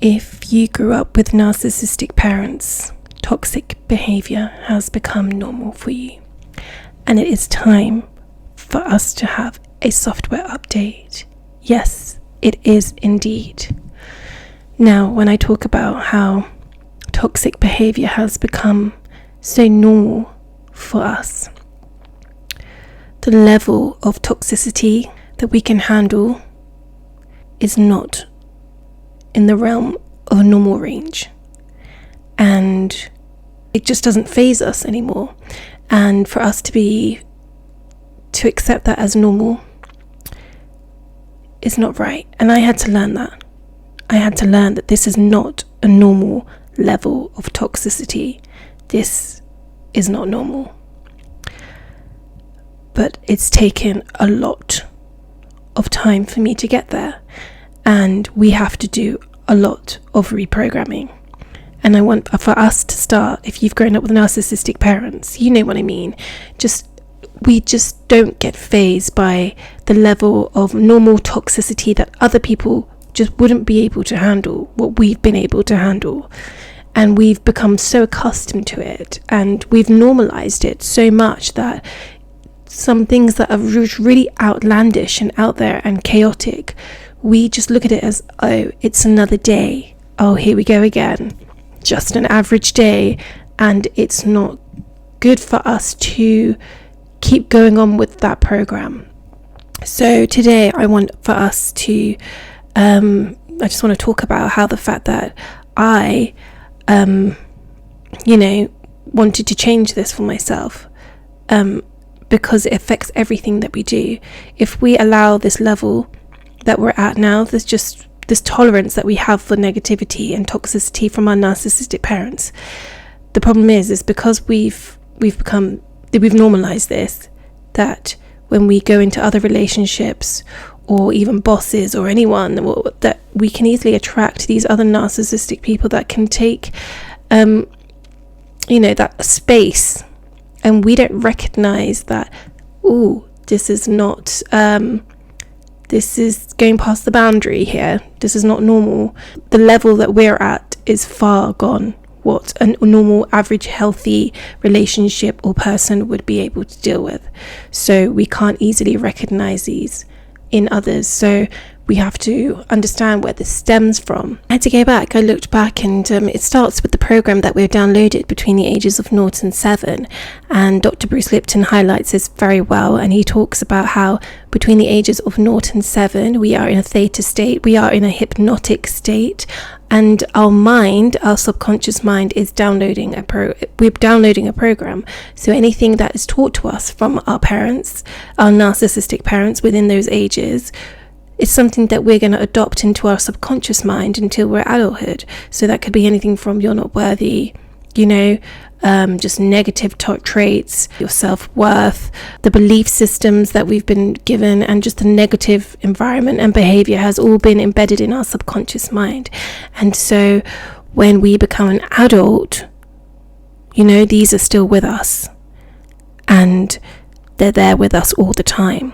If you grew up with narcissistic parents, toxic behaviour has become normal for you. And it is time for us to have a software update. Yes, it is indeed. Now, when I talk about how toxic behaviour has become so normal for us, the level of toxicity that we can handle is not in the realm of a normal range, and it just doesn't faze us anymore. And for us to accept that as normal is not right. And I had to learn that. I had to learn that this is not a normal level of toxicity. This is not normal. But it's taken a lot of time for me to get there. And we have to do a lot of reprogramming. And I want for us to start, if you've grown up with narcissistic parents, you know what I mean. We just don't get fazed by the level of normal toxicity that other people just wouldn't be able to handle, what we've been able to handle. And we've become so accustomed to it, and we've normalized it so much that some things that are really outlandish and out there and chaotic, we just look at it as, oh, it's another day. Oh, here we go again. Just an average day. And it's not good for us to keep going on with that program. So today I want for us to, I just want to talk about how the fact that I, wanted to change this for myself, because it affects everything that we do. If we allow this level that we're at now, there's just this tolerance that we have for negativity and toxicity from our narcissistic parents. The problem is because we've normalized this, that when we go into other relationships or even bosses or anyone, that we can easily attract these other narcissistic people that can take that space, and we don't recognize that, this is not this is going past the boundary here. This is not normal. The level that we're at is far gone what a normal, average, healthy relationship or person would be able to deal with. So we can't easily recognize these in others. So we have to understand where this stems from. I had to go back. I looked back, and it starts with the program that we've downloaded between the ages of 0 and 7. And Dr. Bruce Lipton highlights this very well. And he talks about how between the ages of 0 and 7, we are in a theta state. We are in a hypnotic state. And our mind, our subconscious mind, is downloading we're downloading a program. So anything that is taught to us from our parents, our narcissistic parents within those ages, it's something that we're going to adopt into our subconscious mind until we're adulthood. So that could be anything from you're not worthy, just negative traits, your self-worth, the belief systems that we've been given, and just the negative environment and behavior has all been embedded in our subconscious mind. And so when we become an adult, these are still with us, and they're there with us all the time.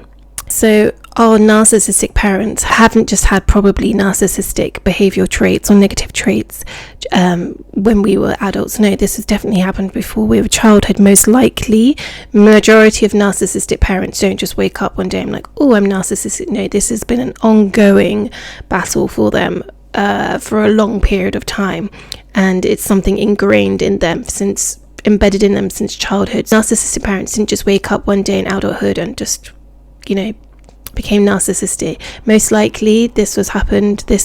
So our narcissistic parents haven't just had probably narcissistic behavioral traits or negative traits when we were adults. No, this has definitely happened before we were childhood. Most likely, majority of narcissistic parents don't just wake up one day and like, oh, I'm narcissistic. No, this has been an ongoing battle for them for a long period of time, and it's something ingrained in them embedded in them since childhood. Narcissistic parents didn't just wake up one day in adulthood and just became narcissistic. Most likely this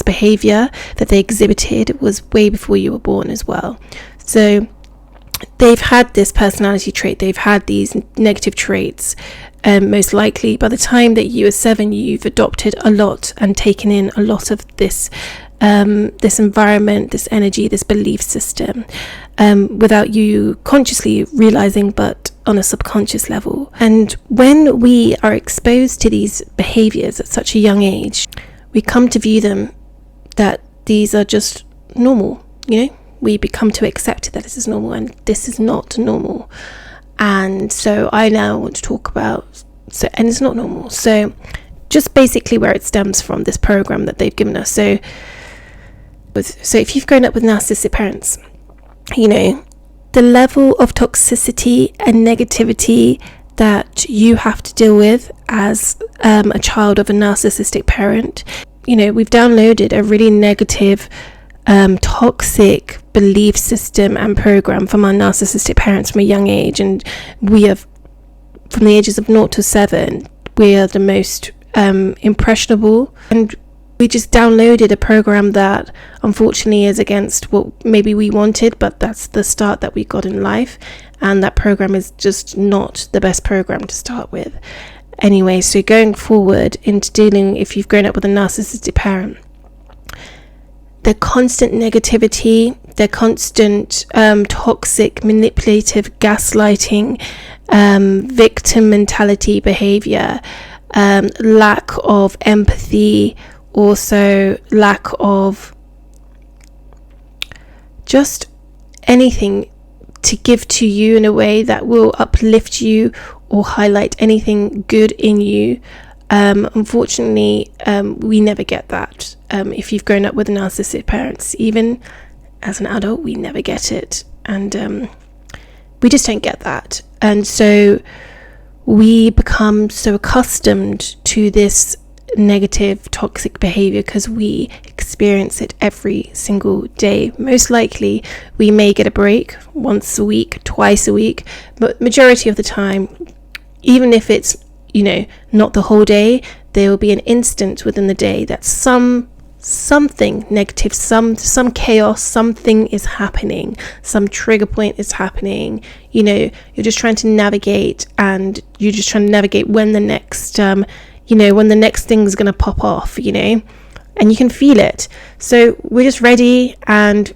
behavior that they exhibited was way before you were born as well. So they've had this personality trait, they've had these negative traits, most likely by the time that you were 7, you've adopted a lot and taken in a lot of this environment, this energy, this belief system, without you consciously realizing, but on a subconscious level. And when we are exposed to these behaviors at such a young age, we come to view them that these are just normal. We become to accept that this is normal, and this is not normal. And so I now want to talk about, and it's not normal. So just basically where it stems from, this program that they've given us. So So if you've grown up with narcissistic parents, you know, the level of toxicity and negativity that you have to deal with as a child of a narcissistic parent, you know, we've downloaded a really negative, toxic belief system and program from our narcissistic parents from a young age. And we have, from the ages of 0 to 7, we are the most impressionable, and we just downloaded a program that unfortunately is against what maybe we wanted, but that's the start that we got in life, and that program is just not the best program to start with. Anyway, so going forward into dealing, if you've grown up with a narcissistic parent, their constant negativity, their constant toxic, manipulative, gaslighting, victim mentality behavior, lack of empathy, also lack of just anything to give to you in a way that will uplift you or highlight anything good in you. Unfortunately, we never get that. If you've grown up with narcissistic parents, even as an adult, we never get it, and we just don't get that. And so we become so accustomed to this negative, toxic behavior because we experience it every single day. Most likely we may get a break once a week, twice a week, but majority of the time, even if it's, you know, not the whole day, there will be an instant within the day that something negative, some chaos, something is happening, some trigger point is happening. You know, you're just trying to navigate, and you're just trying to navigate when the next when the next thing's going to pop off, you know, and you can feel it. So we're just ready, and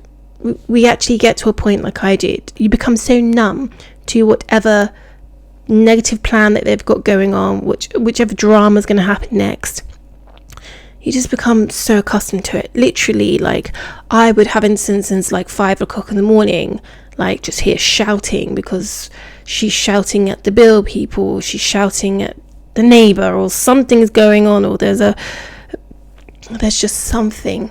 we actually get to a point, like I did, you become so numb to whatever negative plan that they've got going on, whichever drama is going to happen next. You just become so accustomed to it. Literally, like, I would have instances like 5 o'clock in the morning, like just hear shouting because she's shouting at the bill people, she's shouting at the neighbor, or something's going on, or there's just something.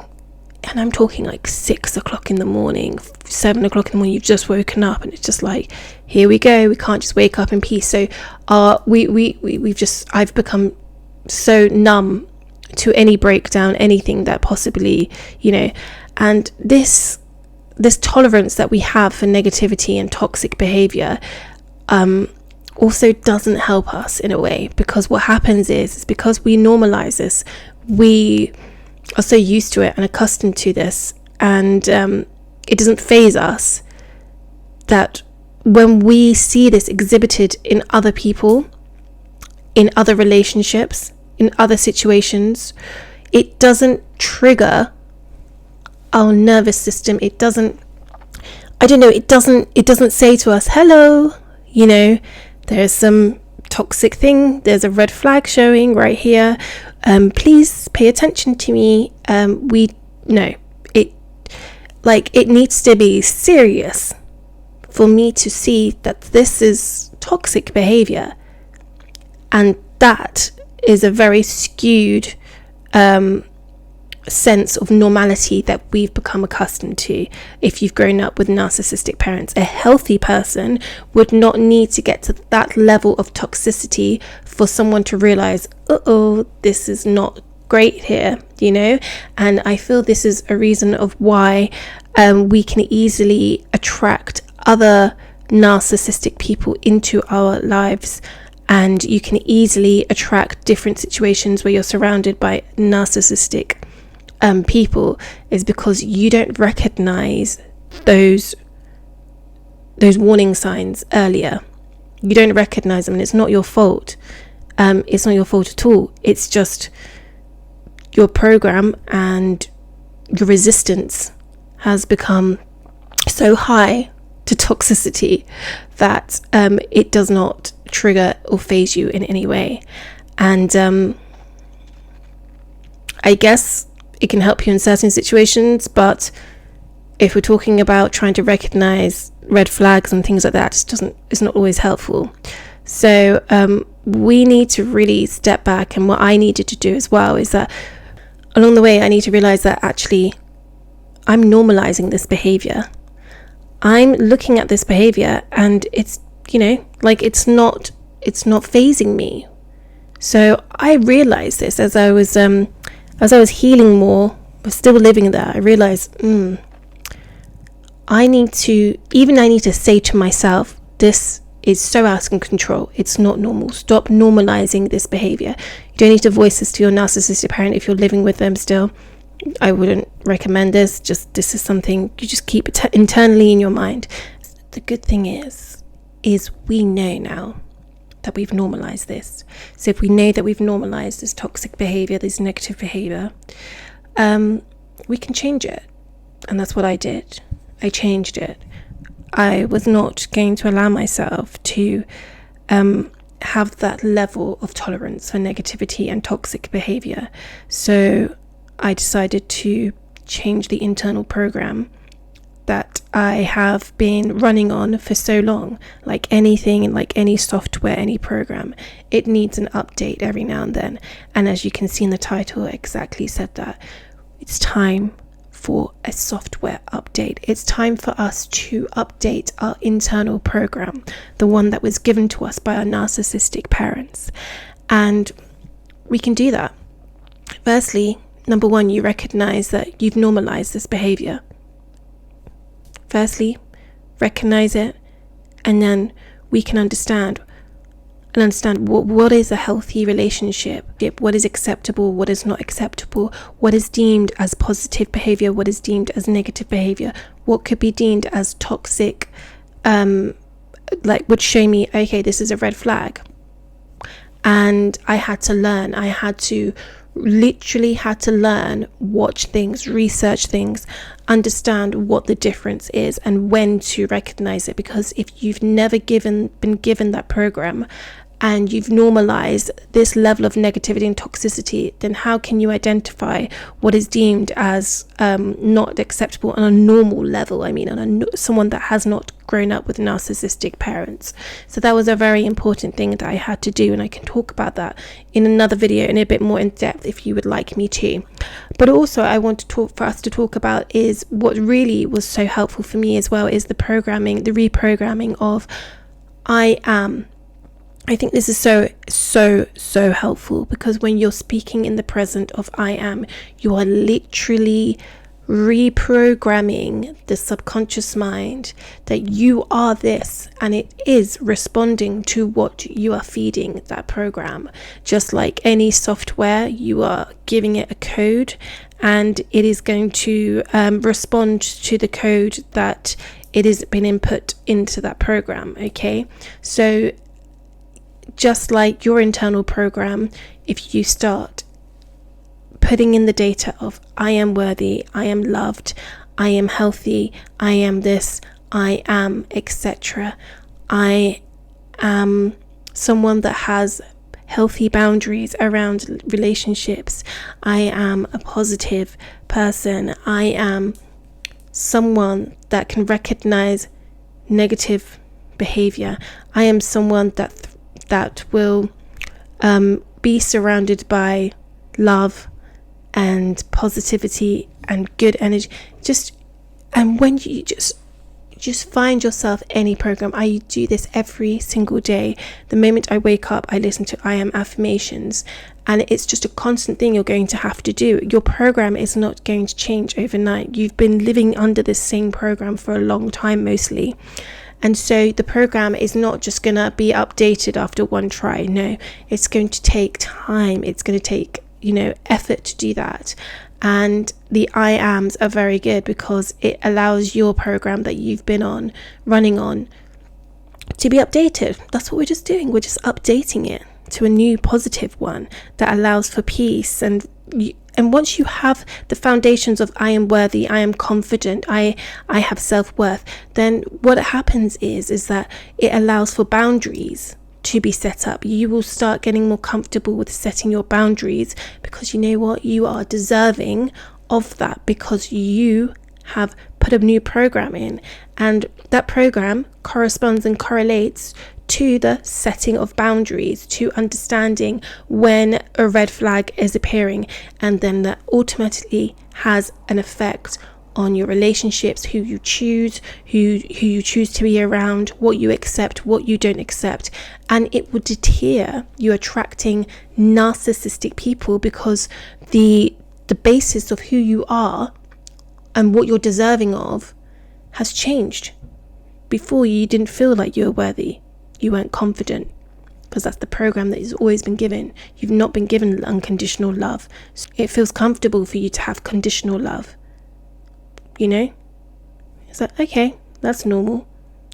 And I'm talking like 6 o'clock in the morning, 7 o'clock in the morning, you've just woken up, and it's just like, here we go, we can't just wake up in peace. So I've become so numb to any breakdown, anything that possibly, you know, and this tolerance that we have for negativity and toxic behavior also doesn't help us in a way, because what happens is because we normalize this, we are so used to it and accustomed to this, and it doesn't faze us, that when we see this exhibited in other people, in other relationships, in other situations, it doesn't trigger our nervous system. It doesn't say to us, hello, you know, there's some toxic thing, there's a red flag showing right here, please pay attention to me. It needs to be serious for me to see that this is toxic behavior, and that is a very skewed sense of normality that we've become accustomed to. If you've grown up with narcissistic parents, a healthy person would not need to get to that level of toxicity for someone to realize, this is not great here, you know. And I feel this is a reason of why we can easily attract other narcissistic people into our lives, and you can easily attract different situations where you're surrounded by narcissistic people, is because you don't recognize those warning signs earlier. You don't recognize them, and it's not your fault. It's not your fault at all. It's just your program, and your resistance has become so high to toxicity that it does not trigger or faze you in any way. And I guess it can help you in certain situations, but if we're talking about trying to recognize red flags and things like that, it's not always helpful. So we need to really step back, and what I needed to do as well is that along the way I need to realize that actually I'm normalizing this behavior. I'm looking at this behavior and it's, it's not phasing me. So I realized this as I was healing more, but still living there. I realized, I need to say to myself, this is so out of control. It's not normal. Stop normalizing this behavior. You don't need to voice this to your narcissistic parent if you're living with them still. I wouldn't recommend this. This is something you just keep internally in your mind. The good thing is we know now that we've normalized this. So if we know that we've normalized this toxic behavior, this negative behavior, we can change it. And that's what I did. I changed it. I was not going to allow myself to have that level of tolerance for negativity and toxic behavior. So I decided to change the internal program that I have been running on for so long. Like anything, like any software, any program, it needs an update every now and then. And as you can see in the title, it exactly said that. It's time for a software update. It's time for us to update our internal program, the one that was given to us by our narcissistic parents. And we can do that. Firstly, number one, you recognize that you've normalized this behavior. Firstly, recognize it, and then we can understand what is a healthy relationship, what is acceptable, what is not acceptable, what is deemed as positive behavior, what is deemed as negative behavior, what could be deemed as toxic, would show me, okay, this is a red flag. And I had to learn. I literally had to learn, watch things, research things, understand what the difference is and when to recognize it. Because if you've never been given that program and you've normalized this level of negativity and toxicity, then how can you identify what is deemed as not acceptable on a normal level? I mean, on someone that has not grown up with narcissistic parents. So that was a very important thing that I had to do, and I can talk about that in another video in a bit more in depth if you would like me to. But also I want for us to talk about is what really was so helpful for me as well is the reprogramming of I am. I think this is so helpful, because when you're speaking in the present of I am, you are literally reprogramming the subconscious mind that you are this, and it is responding to what you are feeding that program. Just like any software, you are giving it a code and it is going to respond to the code that it has been input into that program. Okay, so just like your internal program, if you start putting in the data of I am worthy, I am loved, I am healthy, I am this, I am, etc. I am someone that has healthy boundaries around relationships. I am a positive person. I am someone that can recognize negative behavior. I am someone that will be surrounded by love and positivity and good energy. And when you just find yourself any program. I do this every single day. The moment I wake up, I listen to I am affirmations, and it's just a constant thing you're going to have to do. Your program is not going to change overnight. You've been living under this same program for a long time mostly. And so the program is not just going to be updated after one try. No, it's going to take time. It's going to take, effort to do that. And the I ams are very good because it allows your program that you've been running on, to be updated. That's what we're just doing. We're just updating it to a new positive one that allows for peace. And once you have the foundations of I am worthy, I am confident, I have self-worth, then what happens is that it allows for boundaries to be set up. You will start getting more comfortable with setting your boundaries, because you know what, you are deserving of that, because you have put a new program in, and that program corresponds and correlates to the setting of boundaries, to understanding when a red flag is appearing, and then that automatically has an effect on your relationships, who you choose, who you choose to be around, what you accept, what you don't accept. And it will deter you attracting narcissistic people, because the basis of who you are and what you're deserving of has changed. Before, you didn't feel like you were worthy. You weren't confident, because that's the program that has always been given. You've not been given unconditional love. So it feels comfortable for you to have conditional love. You know? It's like, okay, that's normal.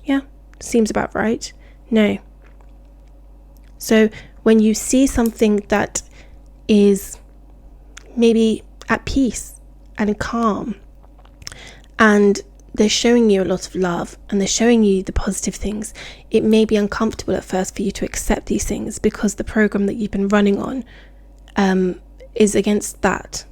Yeah, seems about right. No. So when you see something that is maybe at peace and calm, and they're showing you a lot of love and they're showing you the positive things, it may be uncomfortable at first for you to accept these things, because the program that you've been running on is against that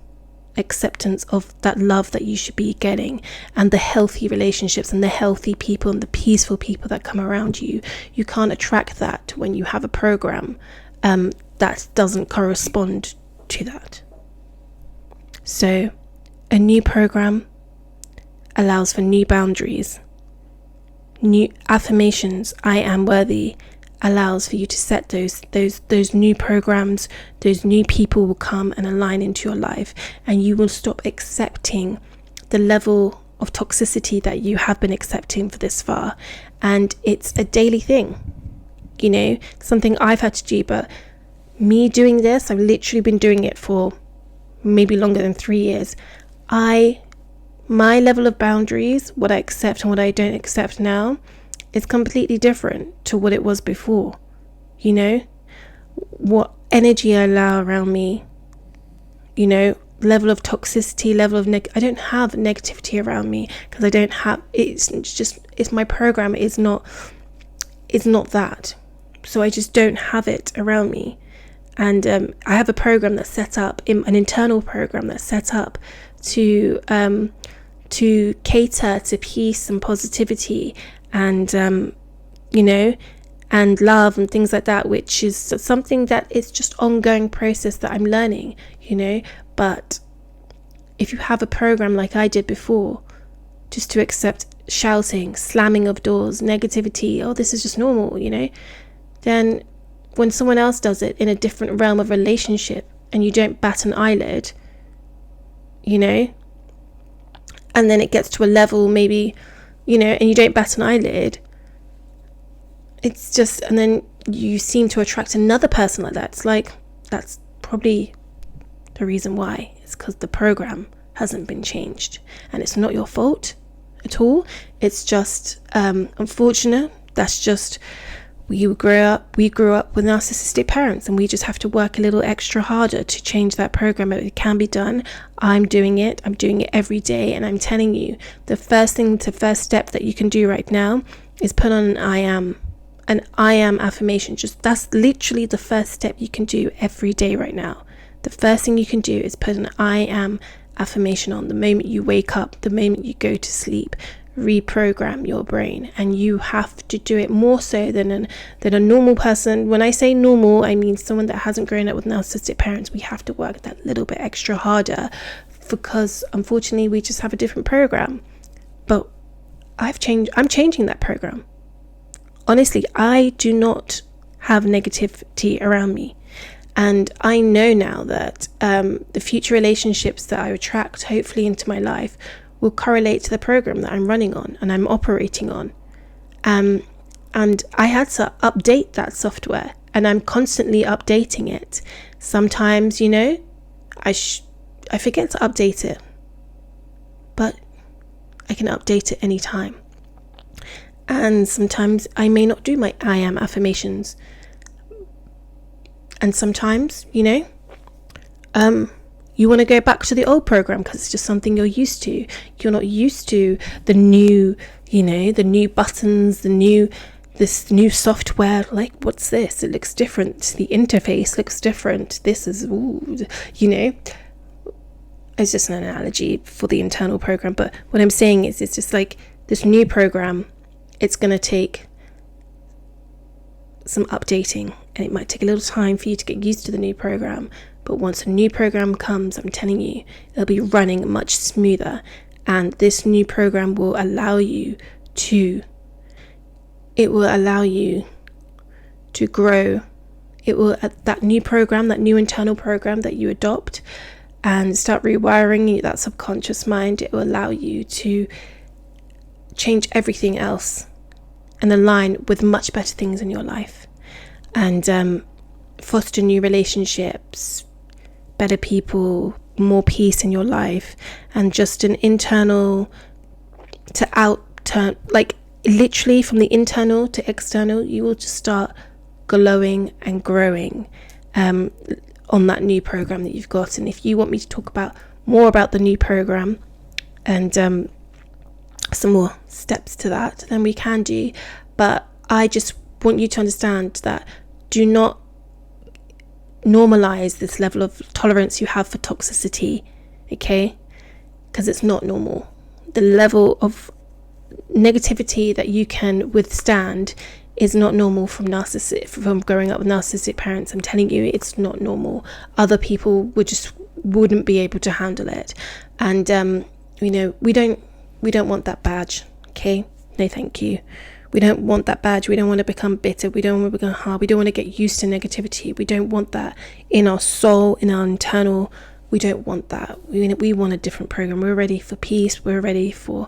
acceptance of that love that you should be getting, and the healthy relationships and the healthy people and the peaceful people that come around you. You can't attract that when you have a program that doesn't correspond to that. So a new program allows for new boundaries. New affirmations, I am worthy, allows for you to set those new programs. Those new people will come and align into your life, and you will stop accepting the level of toxicity that you have been accepting for this far. And it's a daily thing, you know, something I've had to do. But me doing this, I've literally been doing it for maybe longer than 3 years. My level of boundaries, what I accept and what I don't accept now, is completely different to what it was before. You know, what energy I allow around me, you know, level of toxicity, level of I don't have negativity around me, because I don't have, it's my program is not that. So I just don't have it around me. And I have a program that's set up, an internal program that's set up to cater to peace and positivity and you know, and love and things like that, which is something that is just ongoing process that I'm learning, you know. But if you have a program like I did before, just to accept shouting, slamming of doors, negativity, oh, this is just normal, you know, then when someone else does it in a different realm of relationship and you don't bat an eyelid, you know, and then it gets to a level maybe, you know, and you don't bat an eyelid, it's just, and then you seem to attract another person like that. It's like, that's probably the reason why. It's because the program hasn't been changed, and it's not your fault at all. It's just unfortunate. That's just, we grew up with narcissistic parents, and we just have to work a little extra harder to change that program. It can be done. I'm doing it every day, and I'm telling you, the first step that you can do right now is put on an I am affirmation. Just, that's literally the first step you can do every day right now. The first thing you can do is put an I am affirmation on the moment you wake up, the moment you go to sleep. Reprogram your brain, and you have to do it more so than a normal person. When I say normal, I mean someone that hasn't grown up with narcissistic parents. We have to work that little bit extra harder, because unfortunately we just have a different program. But I'm changing that program. Honestly, I do not have negativity around me, and I know now that the future relationships that I attract, hopefully into my life, will correlate to the program that I'm running on and I'm operating on. And I had to update that software, and I'm constantly updating it. Sometimes, you know, I forget to update it, but I can update it anytime. And sometimes I may not do my I am affirmations. And sometimes, you know, you want to go back to the old program because it's just something you're used to. You're not used to the new, you know, the new buttons, this new software. Like, what's this? It looks different. The interface looks different. This is, ooh, you know, it's just an analogy for the internal program. But what I'm saying is, it's just like this new program, it's going to take some updating, and it might take a little time for you to get used to the new program. But once a new program comes, I'm telling you, it'll be running much smoother. And this new program will allow you to grow. That new program, that new internal program that you adopt and start rewiring that subconscious mind, it will allow you to change everything else and align with much better things in your life, and foster new relationships, better people, more peace in your life, and just an internal to out turn, like literally from the internal to external. You will just start glowing and growing on that new program that you've got. And if you want me to talk more about the new program and some more steps to that, then we can do. But I just want you to understand that do not normalize this level of tolerance you have for toxicity, okay? Because it's not normal. The level of negativity that you can withstand is not normal from growing up with narcissistic parents. I'm telling you, it's not normal. Other people wouldn't be able to handle it. And we don't want that badge, okay? No, thank you. We don't want that badge. We don't want to become bitter. We don't want to become hard. We don't want to get used to negativity. We don't want that in our soul, in our internal. We don't want that. We want a different program. We're ready for peace. We're ready for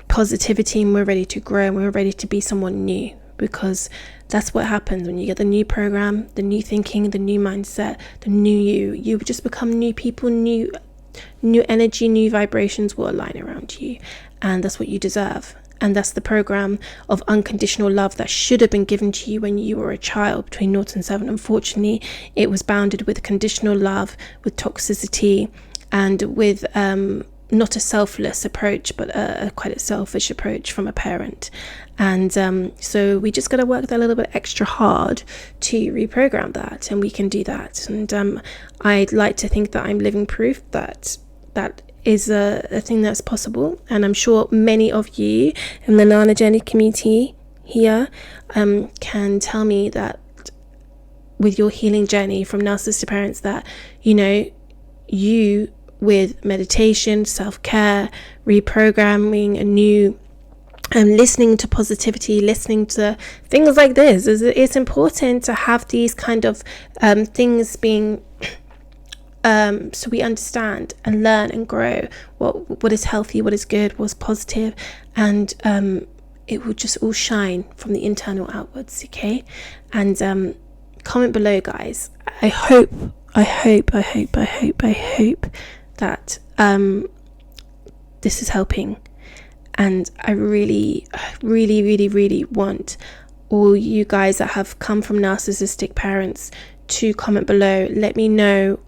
positivity, and we're ready to grow, and we're ready to be someone new, because that's what happens when you get the new program, the new thinking, the new mindset, the new you just become new people. New energy, new vibrations will align around you, and that's what you deserve. And that's the program of unconditional love that should have been given to you when you were a child between 0 and 7. Unfortunately, it was bounded with conditional love, with toxicity, and with not a selfless approach, but quite a selfish approach from a parent. And so we just got to work that a little bit extra hard to reprogram that, and we can do that. And I'd like to think that I'm living proof that is a thing that's possible. And I'm sure many of you in the Nana Journey community here can tell me that with your healing journey from narcissistic parents, that you with meditation, self-care, reprogramming, a new listening to positivity, listening to things like this, it's important to have these kind of things being so we understand and learn and grow what is healthy, what is good, what's positive, and it will just all shine from the internal outwards, okay? And comment below, guys. I hope that this is helping, and I really want all you guys that have come from narcissistic parents to comment below. Let me know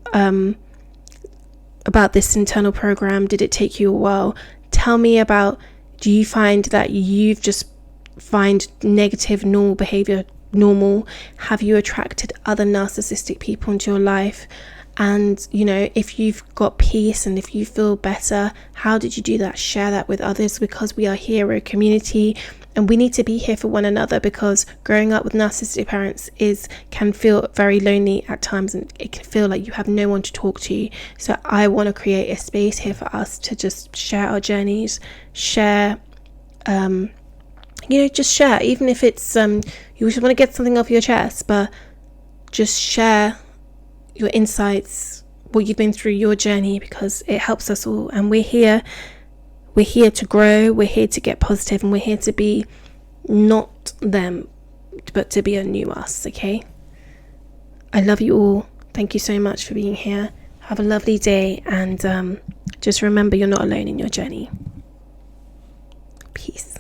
about this internal program. Did it take you a while? Tell me about, do you find that you've just find negative normal behavior normal? Have you attracted other narcissistic people into your life? And if you've got peace and if you feel better, how did you do that? Share that with others, because we are here, we're a community, and we need to be here for one another, because growing up with narcissistic parents can feel very lonely at times, and it can feel like you have no one to talk to. So I want to create a space here for us to just share our journeys, share just share, even if it's you just want to get something off your chest, but just share your insights, what you've been through, your journey, because it helps us all. And we're here to grow, we're here to get positive, and we're here to be not them, but to be a new us, okay? I love you all. Thank you so much for being here. Have a lovely day, and just remember, you're not alone in your journey. Peace.